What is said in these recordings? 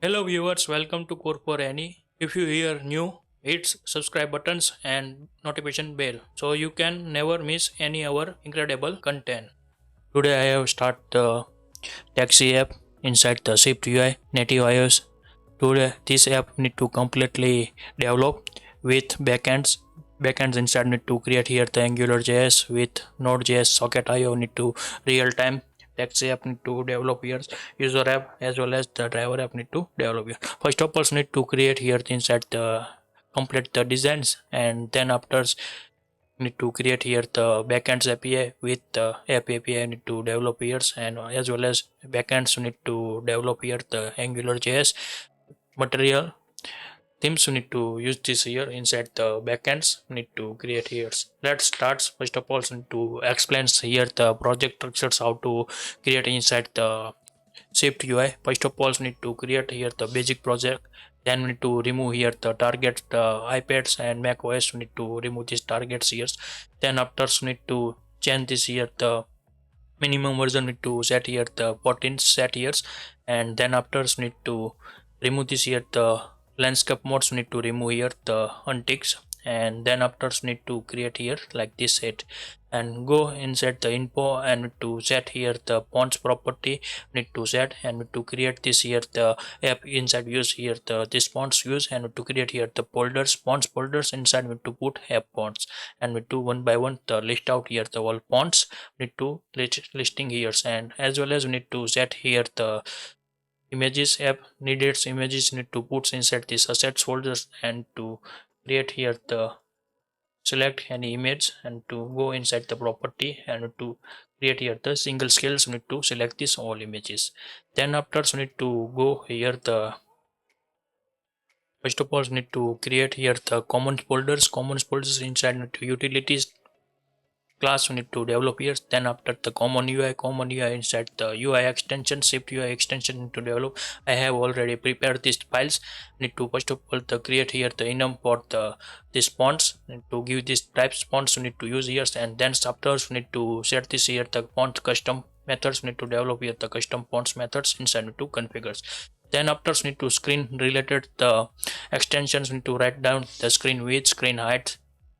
Hello viewers, welcome to Core for Any. If you hear new, hit subscribe buttons and notification bell so you can never miss any our incredible content. Today I have start the taxi app inside the SwiftUI native iOS. Today this app need to completely develop with backends inside need to create here the AngularJS with Node.js socket IO need to real time taxi app need to develop here user app as well as the driver app need to develop here. First of all need to create here inside the complete the designs, and then after need to create here the backends API with the app API need to develop here, and as well as backends need to develop here the AngularJS material themes. You need to use this here inside the backends need to create here. Let's start. First of all need to explain here the project structures, how to create inside the SwiftUI. First of all need to create here the basic project, then we need to remove here the target iPads and Mac OS. We need to remove these targets here. Then after need to change this here the minimum version need to set here the 14 set here, and then after need to remove this here the landscape modes. Need to remove here the unticks, and then after need to create here like this set and go inside the info and to set here the fonts property need to set, and to create this here the app inside use here the this fonts use, and to create here the folders fonts folders inside need to put app fonts, and we do one by one the list out here the all fonts need to listing here, and as well as we need to set here the images app needed images need to put inside this assets folders, and to create here the select any image and to go inside the property and to create here the single scales. We need to select this all images. Then after we need to go here the first of all need to create here the common folders inside need to utilities class we need to develop here. Then after the common UI inside the UI extension shift UI extension need to develop. I have already prepared these files. Need to first of all the create here the enum for the this fonts. Need to give this types fonts we need to use here, and then after we need to set this here the font custom methods. We need to develop here the custom fonts methods inside need to configure. Then after we need to screen related the extensions. We need to write down the screen width, screen height,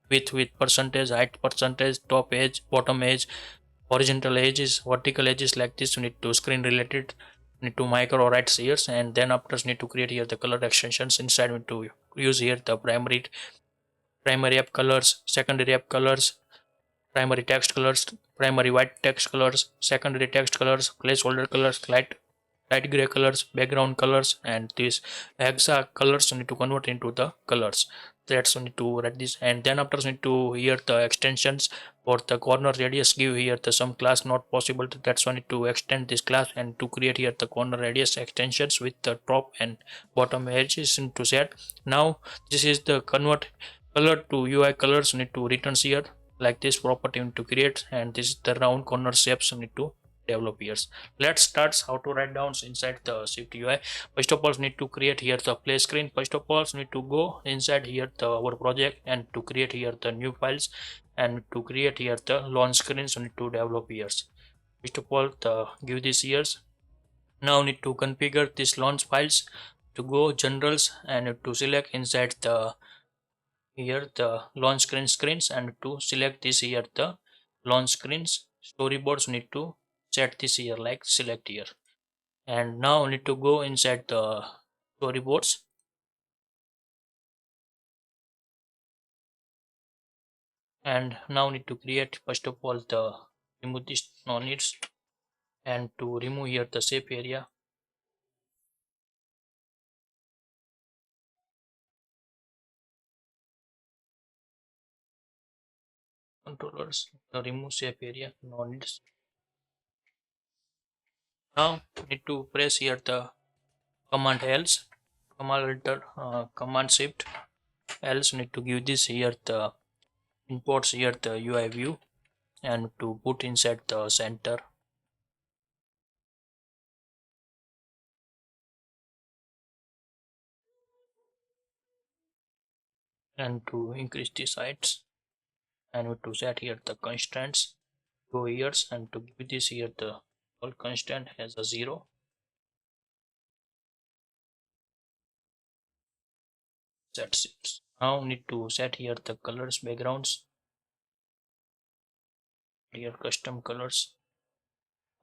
with percentage, height percentage, top edge, bottom edge, horizontal edges, vertical edges like this. You need to screen related, need to micro write here, and then after need to create here the color extensions inside. We need to use here the primary app colors, secondary app colors, primary text colors, primary white text colors, secondary text colors, placeholder colors, light gray colors, background colors, and these hexa colors need to convert into the colors. That's need to write this, and then after need to here the extensions for the corner radius. Give here the some class not possible. That's why need to extend this class and to create here the corner radius extensions with the top and bottom edges into set. Now this is the convert color to UI colors. Need to return here like this property need to create, and this is the round corner shapes need to develop here. Let's start how to write down inside the SwiftUI. First of all need to create here the play screen. First of all need to go inside here the our project and to create here the new files, and to create here the launch screens. Need to develop here. First of all give this here. Now need to configure this launch files. To go generals and to select inside the here the launch screens, and to select this here the launch screens. Storyboards need to set this here like select here, and now need to go inside the storyboards, and now need to create first of all the remove this no needs, and to remove here the shape area, controllers the remove shape area no needs. Now need to press here the command else, command shift else. Need to give this here the imports here the UI view, and to put inside the center, and to increase the size, and to set here the constraints go here, and to give this here the all constant as a 0, That's it. Now need to set here the colors backgrounds, here custom colors,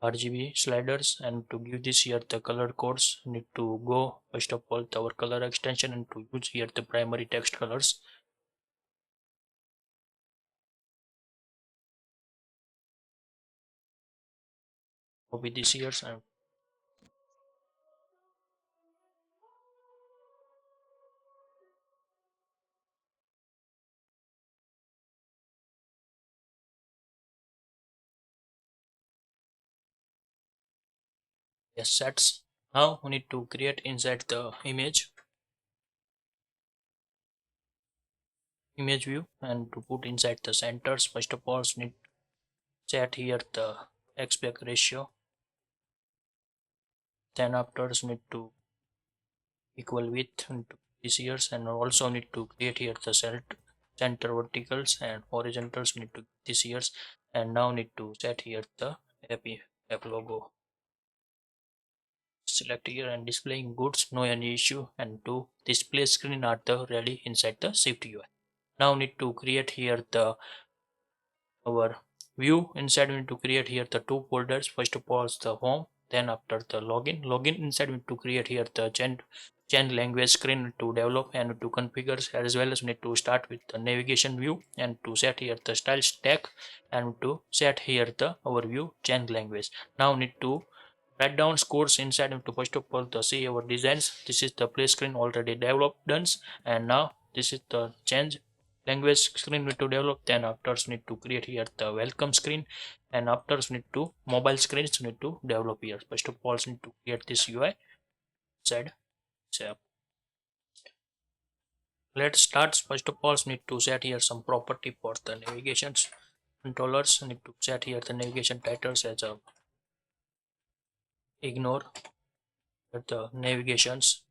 RGB sliders, and to give this here the color codes need to go first of all to our color extension and to use here the primary text colors. Copy this here and yes sets. Now we need to create inside the image view and to put inside the centers. First of all need set here the aspect ratio, then after need to equal width into this years, and also need to create here the center verticals and horizontals need to this years, and now need to set here the app logo. Select here and displaying goods, no any issue, and to display screen are the ready inside the SwiftUI. Now need to create here the our view. Inside we need to create here the two folders. First of all the home, then after the login inside we need to create here the change language screen to develop and to configure, as well as we need to start with the navigation view and to set here the style stack and to set here the overview change language. Now need to write down scores inside to first of all to see our designs. This is the play screen already developed done, and now this is the change language screen need to develop. Then after need to create here the welcome screen, and after need to mobile screens need to develop here. First of all need to create this UI side. So let's start. First of all need to set here some property for the navigations controllers. Need to set here the navigation titles as a ignore the navigations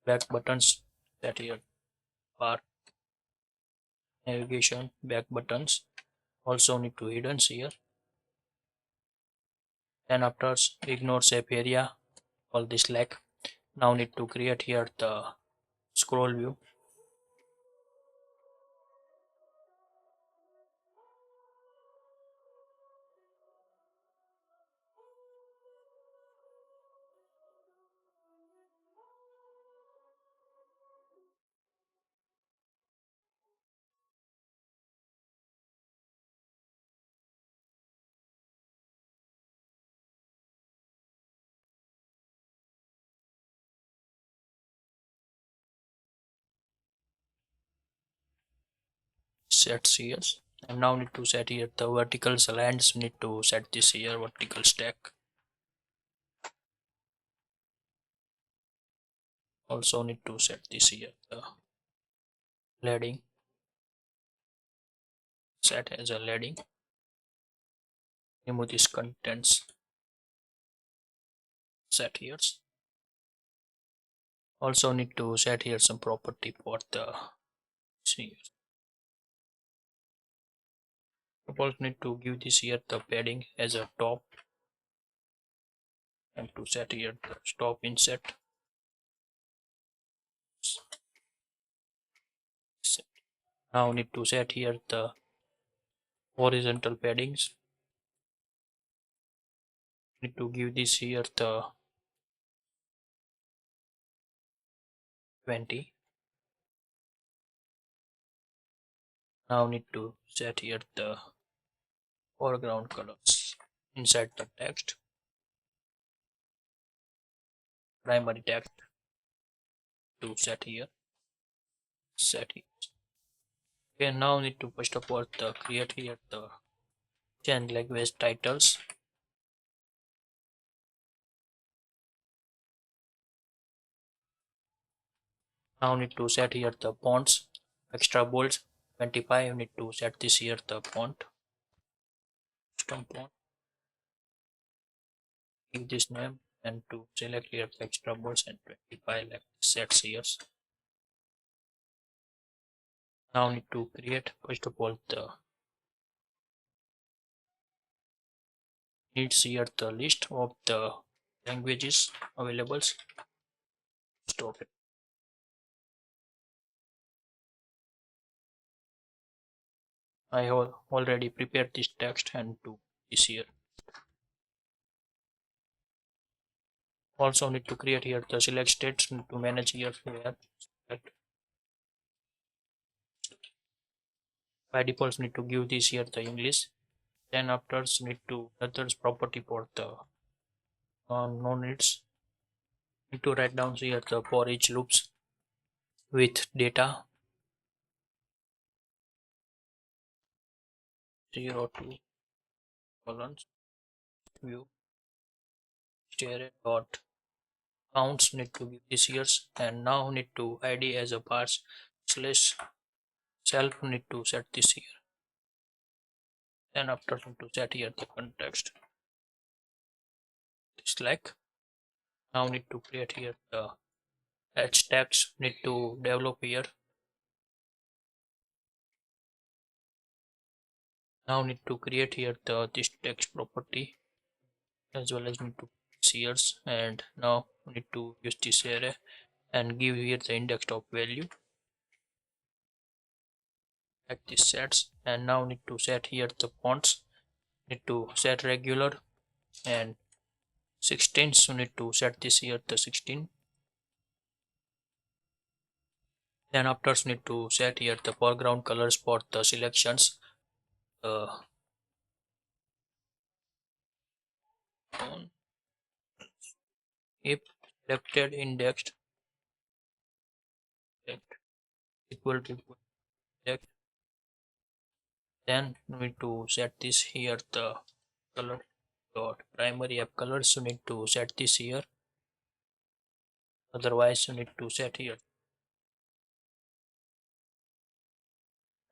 back buttons, set here bar navigation back buttons, also need to hidden here. Then after ignore shape area, all this lag. Now need to create here the scroll view. Sets here, and now need to set here the vertical lines. Need to set this here vertical stack. Also need to set this here the leading, set as a leading. Remove this contents, set here. Also need to set here some property for the see. Suppose need to give this here the padding as a top, and to set here the stop inset. Now need to set here the horizontal paddings. Need to give this here the 20. Now need to set here the foreground colors inside the text, primary text to set here. Okay, now need to first of all the create here the change language titles. Now need to set here the fonts, extra bold 25. Need to set this here the font, custom font, give this name, and to select here the extra bolds and 25 like sets here. Now need to create first of all the needs here the list of the languages available. stop it. I have already prepared this text and to this here. Also need to create here the select states to manage here where by default need to give this here the English. Then after need to methods property for the no needs. Need to write down here the for each loops with data 0 to colons view stare dot counts need to give this years, and now need to id as a parse slash self need to set this here. Then after need to set here the context dislike. Now need to create here the hashtags need to develop here. Now need to create here the this text property as well as need to years, and now need to use this array and give here the index of value like this sets. And now need to set here the fonts need to set regular and 16, so need to set this here the 16. Then after need to set here the foreground colors for the selections on if selected indexed equal to index. Then we need to set this here the color dot primary app colors, so need to set this here, otherwise you need to set here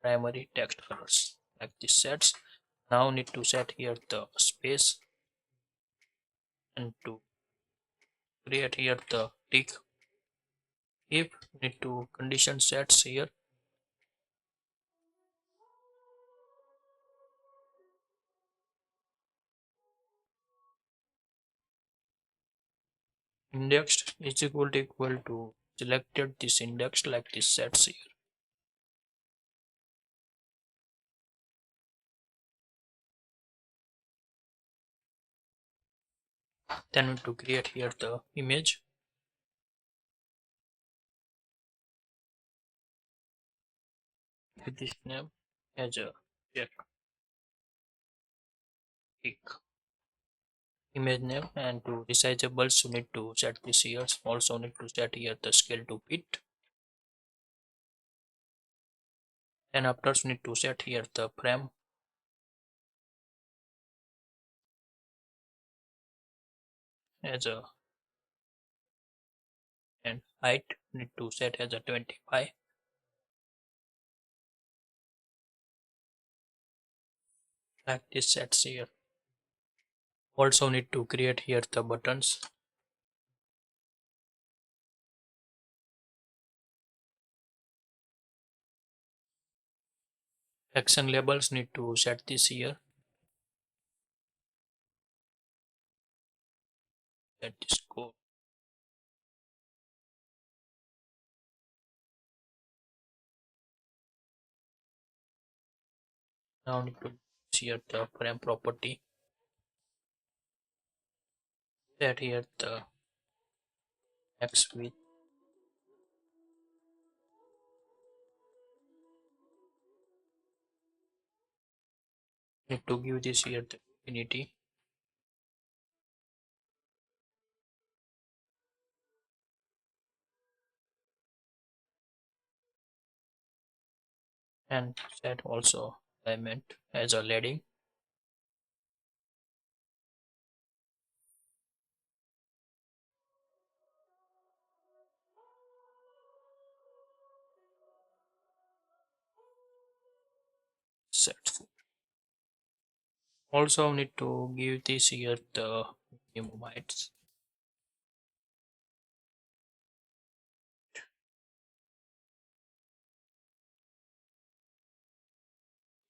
primary text colors like this sets. Now need to set here the space and to create here the tick if need to condition sets here indexed is equal to selected this index like this sets here. Then we need to create here the image with this name as a check tick image name, and to resizable so need to set this here. Also need to set here the scale to fit, and after need to set here the frame as a, and height need to set as a 25 like this sets here. Also need to create here the buttons action labels need to set this here, set this code. Now need to here the frame property, set here the x width, need to give this here the infinity, and set also alignment as a leading. Set. Also need to give this here the minimum heights.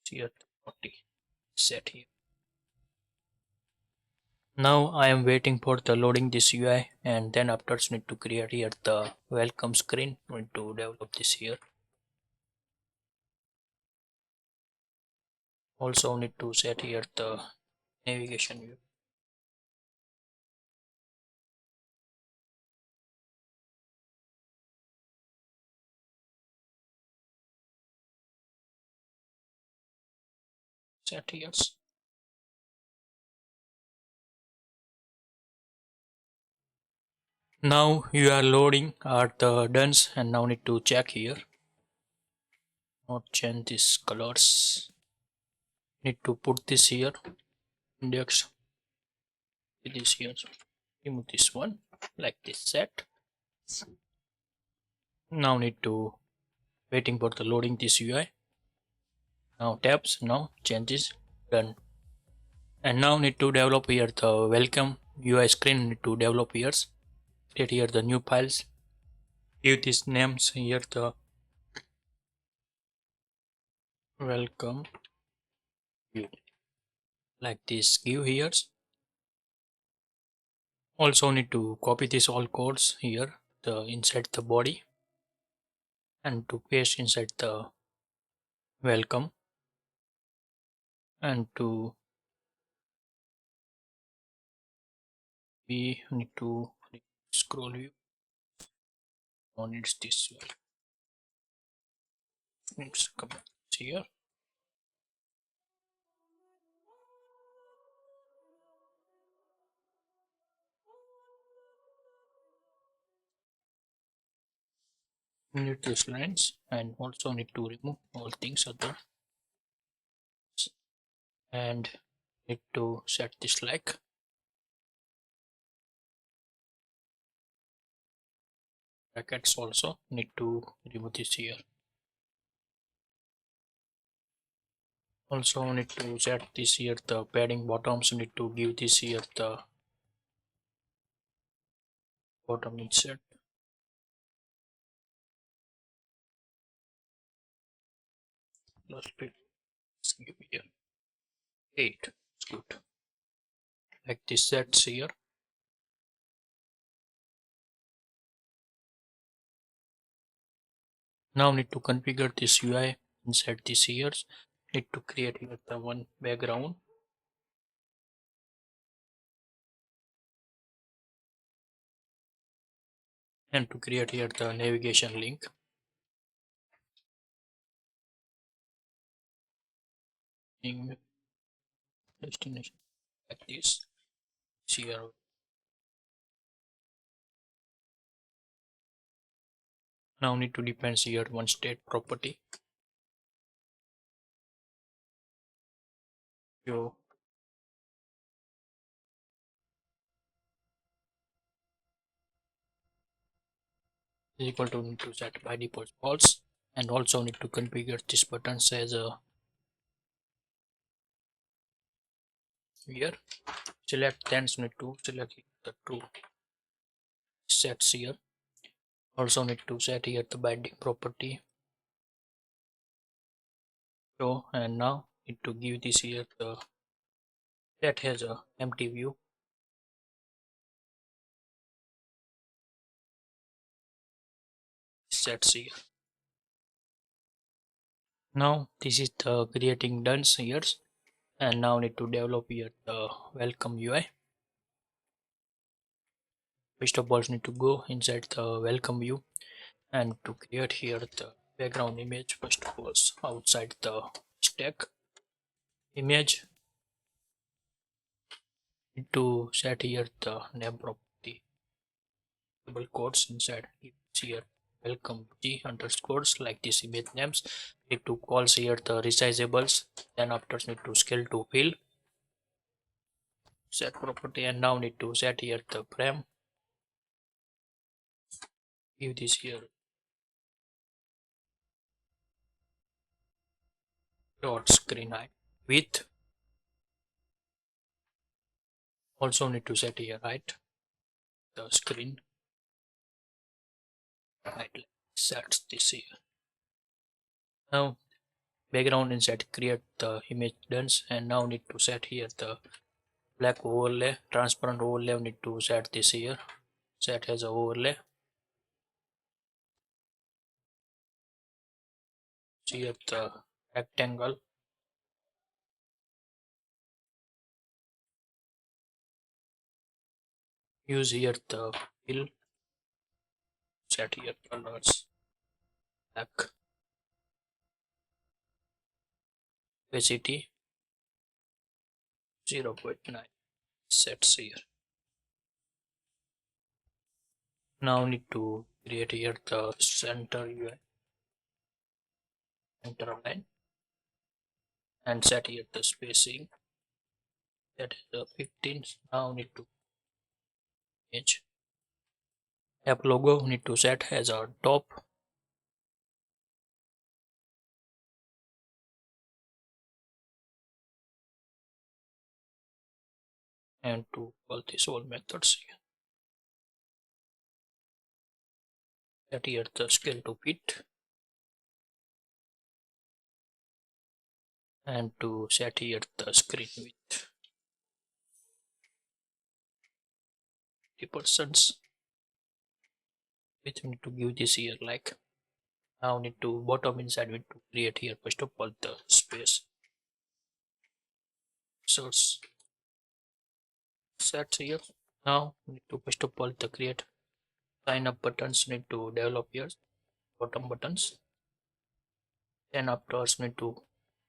Here 40 set here. Now I am waiting for the loading this UI, and then after need to create here the welcome screen. Need to develop this here. Also need to set here the navigation view. Set here. Now you are loading are the done, and now need to check here. Not change these colors. Need to put this here. Index this here. Remove this one like this set. Now need to waiting for the loading this UI. Now tabs. Now changes done. And now need to develop here the welcome UI screen. Need to develop here. Create here the new files. Give these names here the welcome view like this. Give here. Also need to copy this all codes here the inside the body and to paste inside the welcome and to we need to scroll view on it's this way. It's come here. Need these lines and also need to remove all things other and need to set this like brackets. Also need to remove this here. Also need to set this here the padding bottoms. Need to give this here the bottom insert. Let's give here 8. It's good. Like this sets here. Now need to configure this UI inside this here. Need to create here the one background and to create here the navigation link. In destination like this here. Now need to define here one state property. So is equal to need to set by default false, and also need to configure this button as a here. Select then need to select the true sets here. Also need to set here the binding property. So and now need to give this here the that has a empty view. Sets here. Now this is the creating done here, and now need to develop here the welcome UI. First of all need to go inside the welcome view and to create here the background image. First of all outside the stack image, need to set here the name property double quotes inside here welcome g underscores like this image names. Need to call here the resizables, then after need to scale to fill set property, and now need to set here the frame. Give this here dot screen height width. Also need to set here height the screen height. Sets this here. Now background inside create the image done, and now need to set here the black overlay, transparent overlay. We need to set this here. Set as a overlay. See at the rectangle. Use here the fill. Set here colors. Black. Opacity 0.9. Sets here. Now need to create here the center UI, center line, and set here the spacing. That is the 15. Now need to change. App logo need to set as a top. And to call this all methods here. Set here the scale to fit. And to set here the screen width 50%. We need to give this here like. Now need to bottom inside need to create here first of all the space. Source set here. Now need to first of all the create sign up buttons need to develop here bottom buttons. Then afterwards need to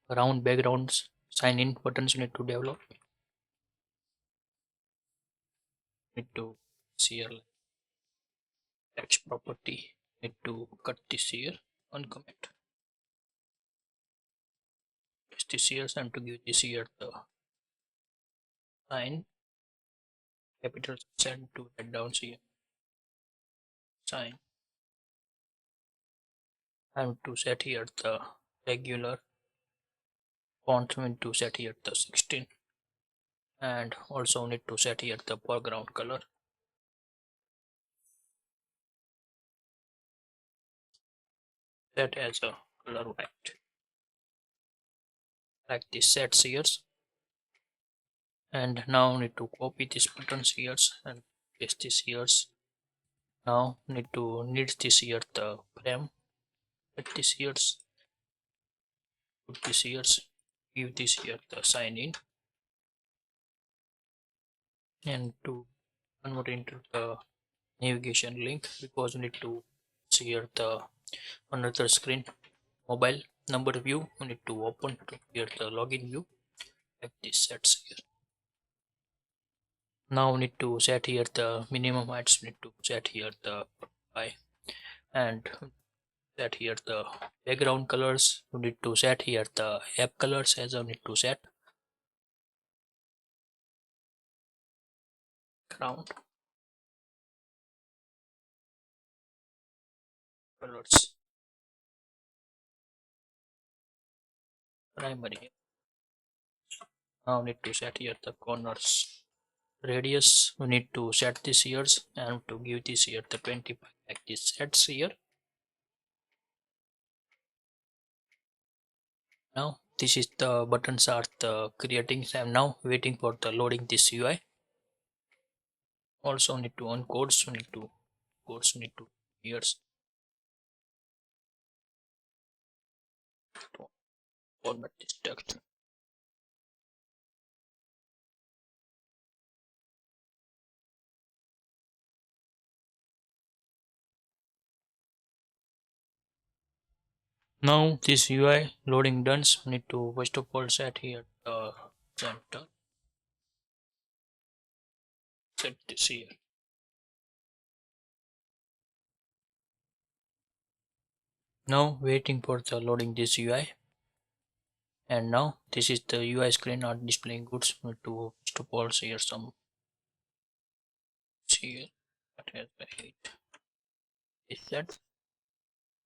round backgrounds sign in buttons need to develop. Need to see here text property need to cut this here uncomment. Paste this here and to give this here the sign capital send to head down here sign. And to set here the regular font need to set here the 16 and also need to set here the background color. Set as a color white like this sets here. And now need to copy this buttons here and paste this here. Now need this here the frame at this here, put this here, give this here the sign in and to convert into the navigation link because we need to see here the another screen mobile number view. We need to open to here the login view like this sets here. Now we need to set here the minimum heights. We need to set here the I and set here the background colors. We need to set here the app colors as I need to set ground colors primary. Now we need to set here the corners radius. We need to set this here and to give this here the 25 like this sets here. Now this is the buttons are the creating. I'm now waiting for the loading this UI. Also need to on codes. We need to here's to format this text. Now this UI loading done. We need to first of all set here the center. Set this here. Now waiting for the loading this UI. And now this is the UI screen not displaying goods. We need to first of all here some here that has the 8 is set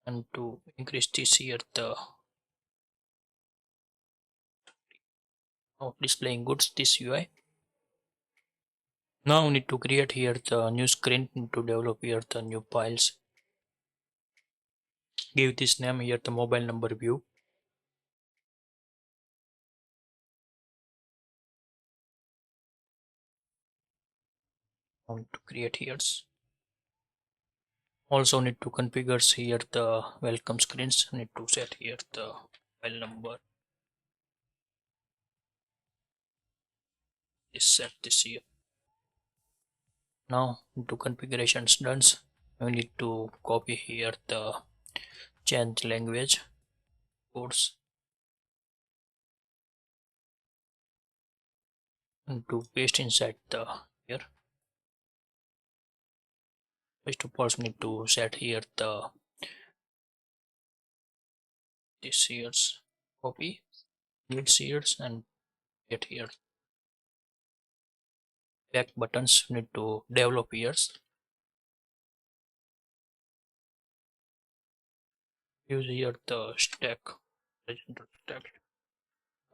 and to increase this here the displaying goods this UI. Now we need to create here the new screen to develop here the new files. Give this name here the mobile number view. To create here. Also need to configure here the welcome screens. Need to set here the file number. Is set this here. Now to configurations done, we need to copy here the change language codes and to paste inside the here. First of all, need to set here the this here's copy needs here's and get here back buttons need to develop here's. Use here the stack horizontal stack.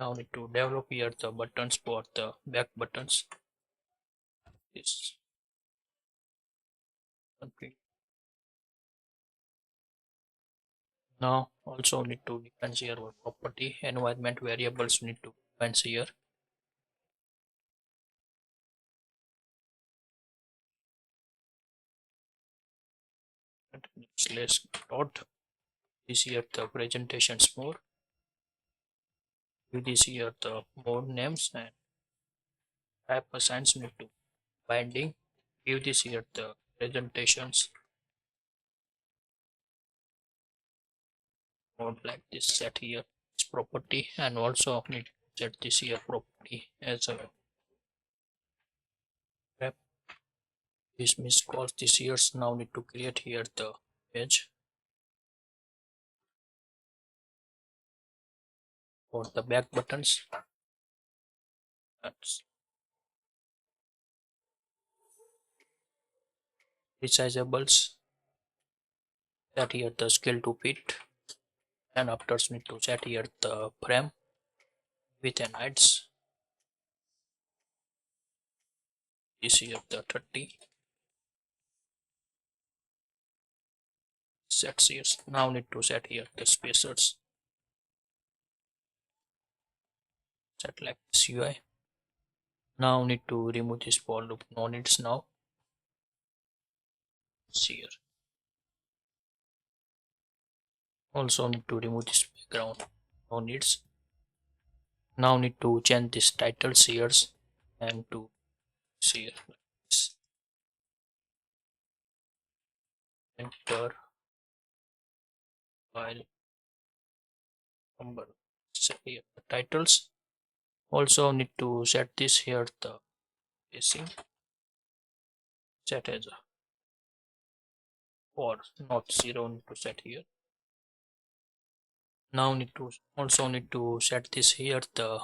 Now need to develop here the buttons for the back buttons. This complete. Now also need to define here our property environment variables need to define here. Slash dot this here the presentations more. This here the mode names and type assigns need to binding. Give this here the presentations mode like this set here this property and also need to set this here property as a wrap. This miscalls this years now need to create here the page for the back buttons. That's resizables. Set here the scale to fit and after need to set here the frame width and heights. This here the 30 sets here. Now need to set here the spacers. Set like this UI. Now need to remove this for loop no needs now. Here. Also need to remove this background no needs. Now need to change this titles here and to here like this. Enter file number. Set here the titles. Also need to set this here the spacing set as a or not 0 need to set here. Now need to also need to set this here the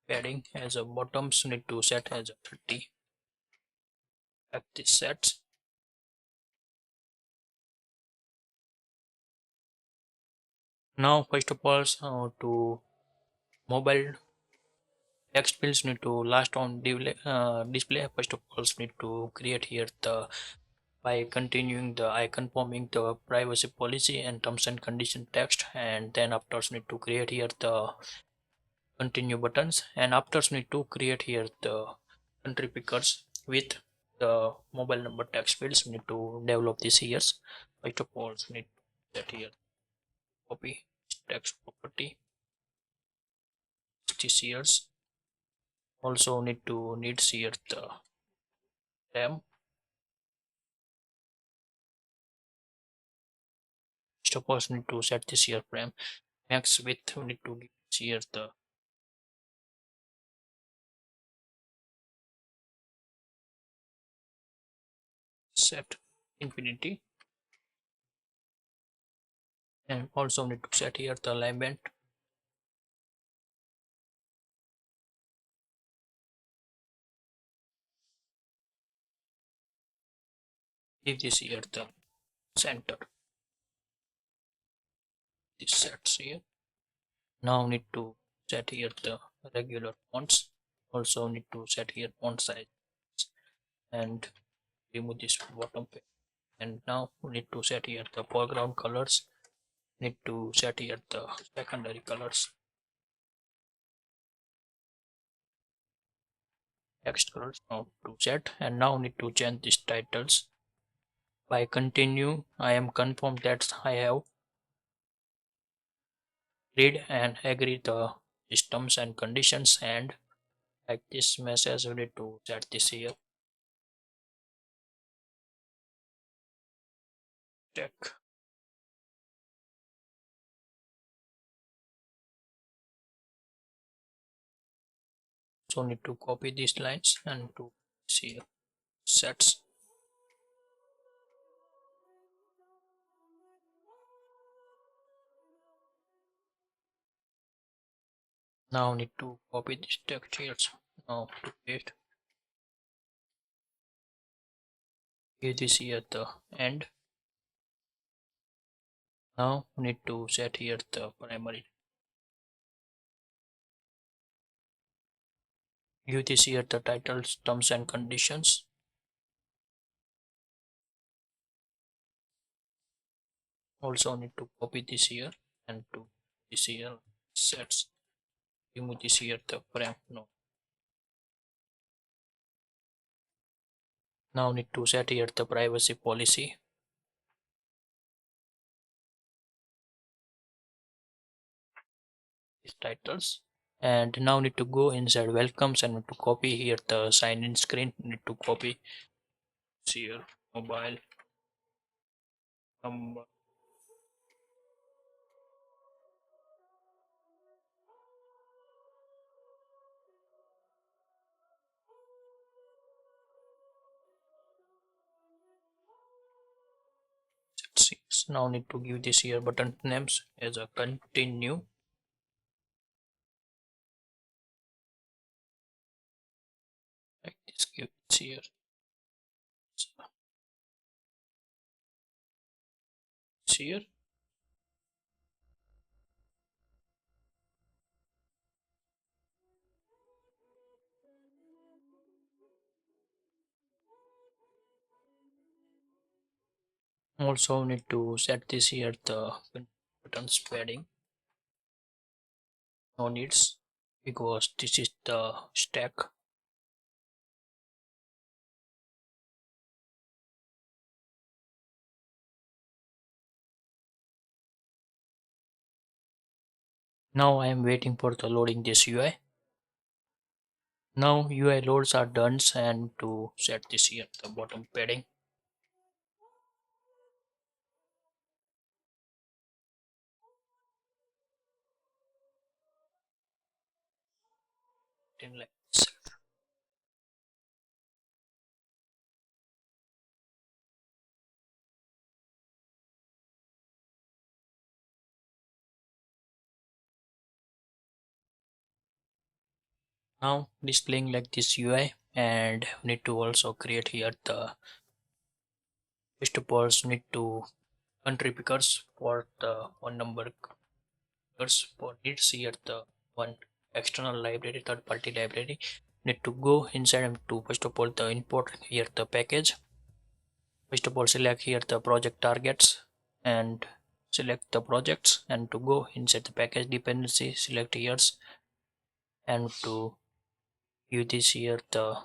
padding as a bottoms need to set as a 30 at this sets. Now first of all to mobile text fields need to last on display. First of all need to create here the by continuing the icon forming the privacy policy and terms and condition text and then after need to create here the continue buttons and after need to create here the country pickers with the mobile number text fields need to develop this here. First of all need to set here copy text property this here. Also need to needs here the RAM. First need to set this here frame max width need to give here the set infinity and also need to set here the alignment give this here the center this sets here. Now need to set here the regular fonts. Also need to set here font size and remove this bottom page. And now we need to set here the foreground colors. Need to set here the secondary colors text colors now to set, and now need to change these titles. By continue, I am confirmed that I have read and agree the systems and conditions, and like this message we need to set this here. Check. So need to copy these lines and to see sets. Now need to copy this text here. Now to paste. Here this here at the end. Now need to set here the primary. Give this here the titles, terms and conditions. Also need to copy this here and to this here sets. Remove this here the param. No. Now need to set here the privacy policy. These titles. And now need to go inside welcomes and need to copy here the sign in screen. Need to copy here mobile number. Now need to give this here button names as a continue. Like this, give it here. Here. Also need to set this here the buttons padding. No needs because this is the stack. Now I am waiting for the loading this UI. Now UI loads are done, and to set this here the bottom padding. Like this. Now displaying like this UI, and we need to also create here the first of all need to country pickers for the one number for needs here the one external library, third party library. Need to go inside and to first of all the import here the package. First of all select here the project targets and select the projects, and to go inside the package dependency select here and to use this here the